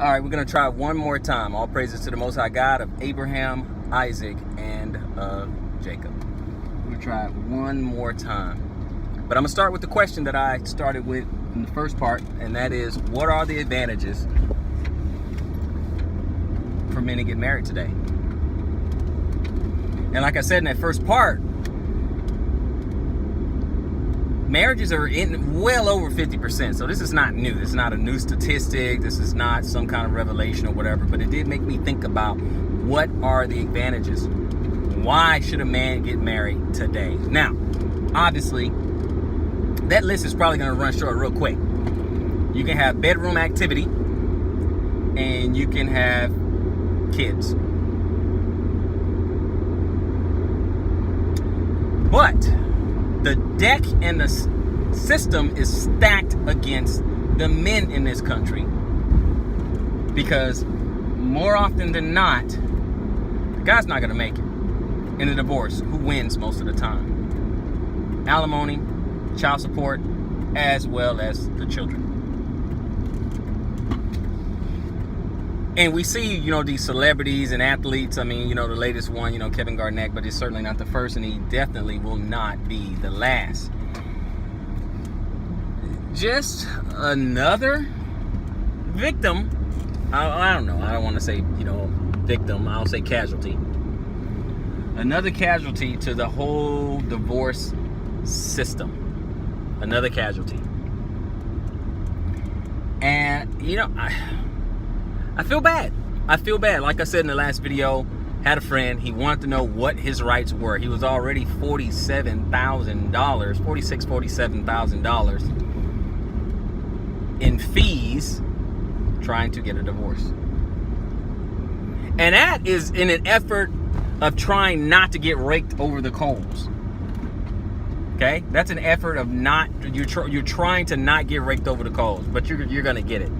All right, we're going to try one more time. All praises to the Most High God of Abraham, Isaac, and Jacob. We're going to try it one more time. But I'm going to start with the question that I started with in the first part, and that is, what are the advantages for men to get married today? And like I said in that first part, marriages are in well over 50%. So this is not new. This is not a new statistic. This is not some kind of revelation or whatever. But it did make me think about, what are the advantages? Why should a man get married today? Now, obviously, that list is probably going to run short real quick. You can have bedroom activity, and you can have kids. But the deck and the system is stacked against the men in this country, because more often than not, the guy's not going to make it in a divorce. Who wins most of the time? Alimony, child support, as well as the children. And we see, these celebrities and athletes. I mean, the latest one, Kevin Garnett, but he's certainly not the first, and he definitely will not be the last. Just another victim. I don't know. I don't want to say, victim. I'll say casualty. Another casualty to the whole divorce system. Another casualty. And, I feel bad. Like I said in the last video, had a friend, he wanted to know what his rights were. He was already $47,000 in fees trying to get a divorce. And that is in an effort of trying not to get raked over the coals. Okay? That's an effort of you're trying to not get raked over the coals, but you're going to get it.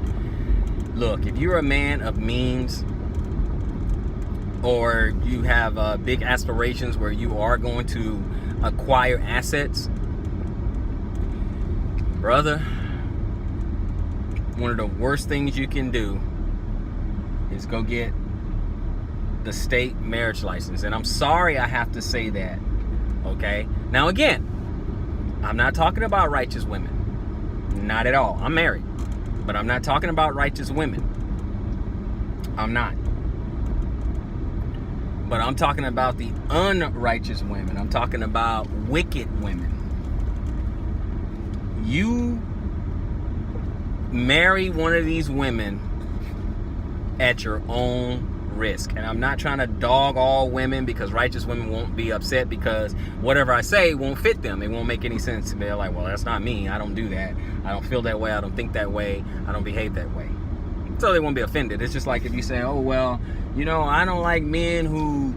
Look, if you're a man of means, or you have big aspirations where you are going to acquire assets, brother, one of the worst things you can do is go get the state marriage license. And I'm sorry I have to say that, okay? Now again, I'm not talking about righteous women. Not at all. I'm married. But I'm not talking about righteous women. I'm not. But I'm talking about the unrighteous women. I'm talking about wicked women. You marry one of these women at your own risk. And I'm not trying to dog all women, because righteous women won't be upset because whatever I say won't fit them. It won't make any sense to me. They're like, well, that's not me. I don't do that. I don't feel that way. I don't think that way. I don't behave that way. So they won't be offended. It's just like if you say, oh, well, I don't like men who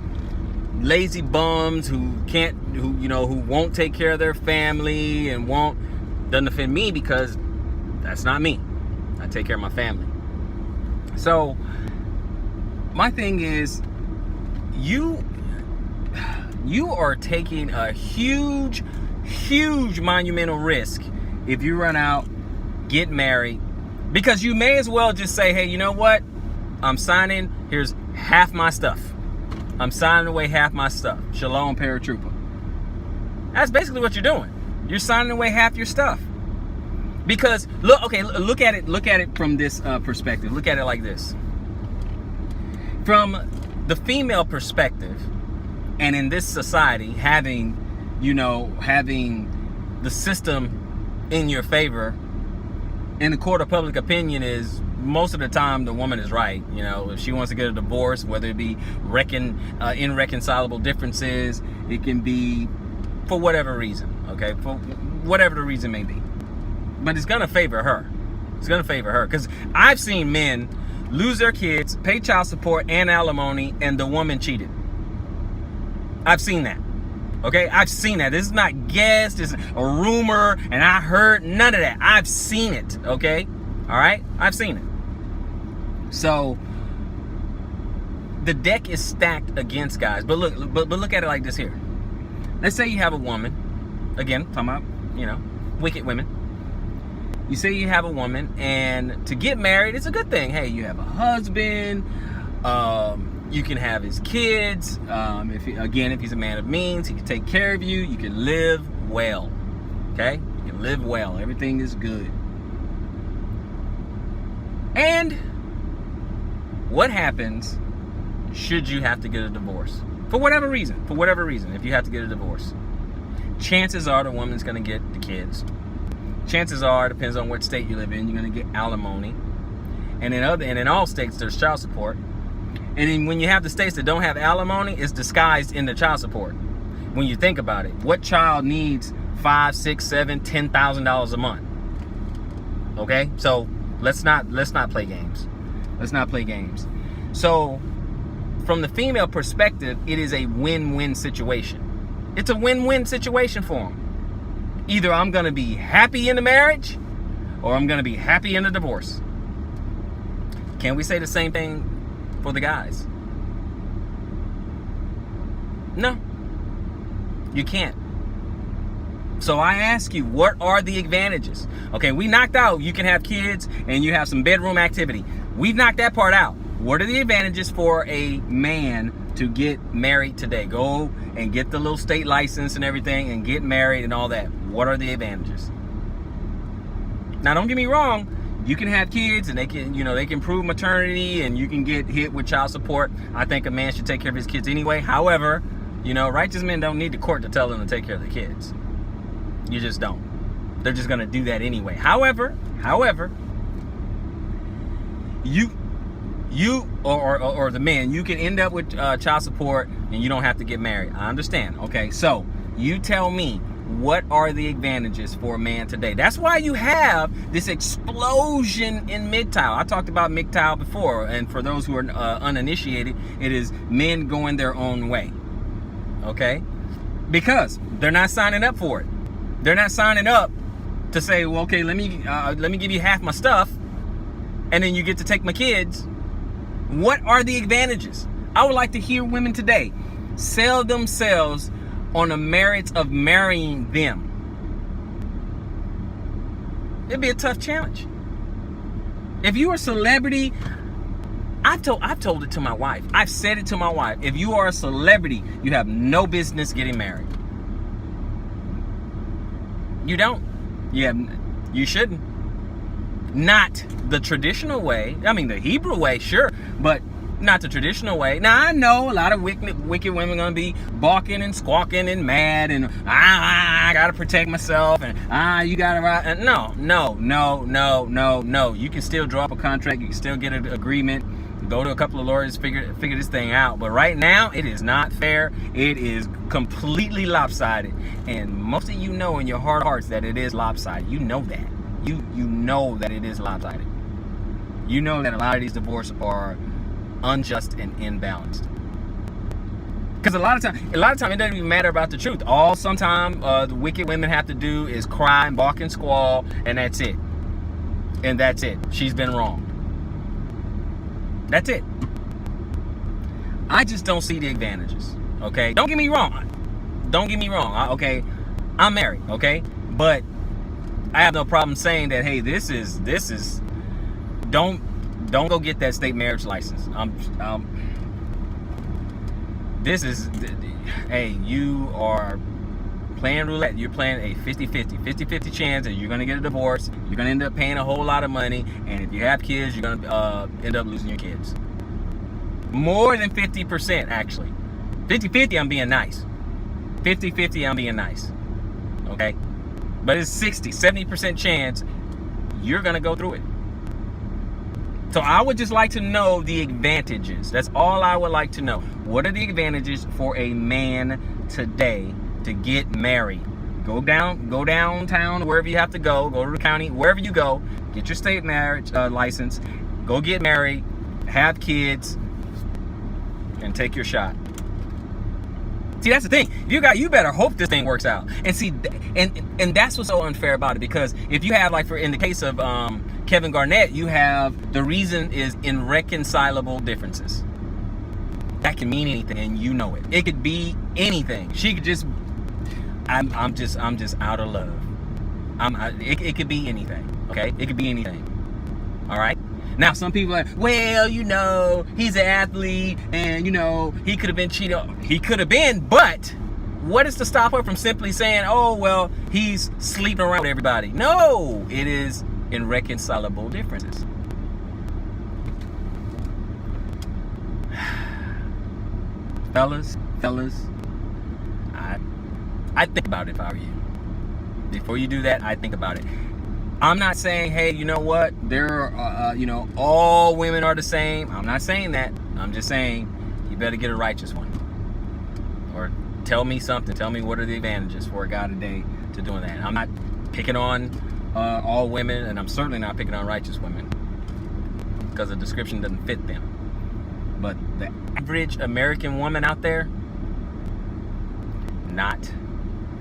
lazy bums, who won't take care of their family and doesn't offend me, because that's not me. I take care of my family. So my thing is, you are taking a huge monumental risk if you run out, get married, because you may as well just say, hey, you know what? I'm signing, here's half my stuff. I'm signing away half my stuff. Shalom, paratrooper. That's basically what you're doing. You're signing away half your stuff. Because look at it from this perspective. Look at it like this. From the female perspective, and in this society, having the system in your favor, in the court of public opinion, is most of the time the woman is right. If she wants to get a divorce, whether it be irreconcilable differences, it can be for whatever reason, okay, for whatever the reason may be. But it's gonna favor her. It's gonna favor her, because I've seen men lose their kids, pay child support and alimony, and the woman cheated. I've seen that. Okay, I've seen that. This is not guess, this is a rumor, and I heard none of that. I've seen it, okay? All right? I've seen it. So the deck is stacked against guys. But look at it like this here. Let's say you have a woman, again, talking about, wicked women. you say you have a woman, and to get married, it's a good thing. Hey, you have a husband. You can have his kids. If he's a man of means, he can take care of you. You can live well. Okay? You can live well. Everything is good. And what happens should you have to get a divorce? For whatever reason, if you have to get a divorce, chances are the woman's going to get the kids. Chances are, depends on what state you live in, you're going to get alimony. And in all states, there's child support. And then when you have the states that don't have alimony, it's disguised in the child support. When you think about it, what child needs $5,000, $6,000, $7,000, $10,000 a month? Okay, so let's not play games. Let's not play games. So, from the female perspective, it is a win-win situation. It's a win-win situation for them. Either I'm going to be happy in the marriage, or I'm going to be happy in the divorce. Can we say the same thing for the guys? No, you can't. So I ask you, what are the advantages? Okay, we knocked out you can have kids and you have some bedroom activity. We've knocked that part out. What are the advantages for a man to get married today? Go and get the little state license and everything and get married and all that. What are the advantages? Now, don't get me wrong. You can have kids and they can prove maternity and you can get hit with child support. I think a man should take care of his kids anyway. However, righteous men don't need the court to tell them to take care of their kids. You just don't. They're just going to do that anyway. However, you or the man, you can end up with child support and you don't have to get married. I understand. Okay, so you tell me, what are the advantages for a man today? That's why you have this explosion in MGTOW. I talked about MGTOW before, and for those who are uninitiated, it is men going their own way. Okay, because they're not signing up for it. They're not signing up to say, well, okay, let me give you half my stuff, and then you get to take my kids. What are the advantages? I would like to hear women today sell themselves on the merits of marrying them. It'd be a tough challenge. If you are a celebrity, I've told it to my wife. I've said it to my wife. If you are a celebrity, you have no business getting married. You don't. You shouldn't. Not the traditional way. I mean, the Hebrew way, sure, but not the traditional way. Now, I know a lot of wicked women going to be balking and squawking and mad and, I got to protect myself and, you got to, no. You can still draw up a contract. You can still get an agreement. Go to a couple of lawyers, figure this thing out. But right now, it is not fair. It is completely lopsided. And most of you know in your heart of hearts that it is lopsided. You know that. You know that it is lopsided. You know that a lot of these divorces are unjust and imbalanced. Because a lot of time it doesn't even matter about the truth. Sometimes the wicked women have to do is cry and balk and squall, and that's it. And that's it. She's been wrong. That's it. I just don't see the advantages. Okay, don't get me wrong. Okay, I'm married. Okay, but I have no problem saying that. Hey, this is. Don't go get that state marriage license. Hey, you are playing roulette. You're playing a 50-50 chance that you're going to get a divorce. You're going to end up paying a whole lot of money. And if you have kids, you're going to end up losing your kids. More than 50%, actually. 50-50, I'm being nice. 50-50, I'm being nice. Okay? But it's 70% chance you're going to go through it. So I would just like to know the advantages. That's all I would like to know. What are the advantages for a man today to get married? Go downtown, wherever you have to go to the county, wherever you go, get your state marriage license, go get married, have kids, and take your shot. See, that's the thing. You better hope this thing works out. And see, and that's what's so unfair about it. Because if you have, like, in the case of Kevin Garnett, you have the reason is irreconcilable differences. That can mean anything, and you know it. It could be anything. She could just, I'm just out of love. It could be anything. Okay, it could be anything. All right. Now some people are like, well, he's an athlete, and he could have been cheated. He could have been, but what is to stop her from simply saying, oh well, he's sleeping around with everybody? No, it is irreconcilable differences. Fellas, I think about it if I were you. Before you do that, I think about it. I'm not saying, hey, you know what? There are, all women are the same. I'm not saying that. I'm just saying you better get a righteous one. Or tell me something. Tell me what are the advantages for a guy today to doing that. I'm not picking on all women, and I'm certainly not picking on righteous women because the description doesn't fit them. But the average American woman out there, not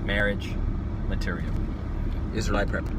marriage material. Israelite Prepper.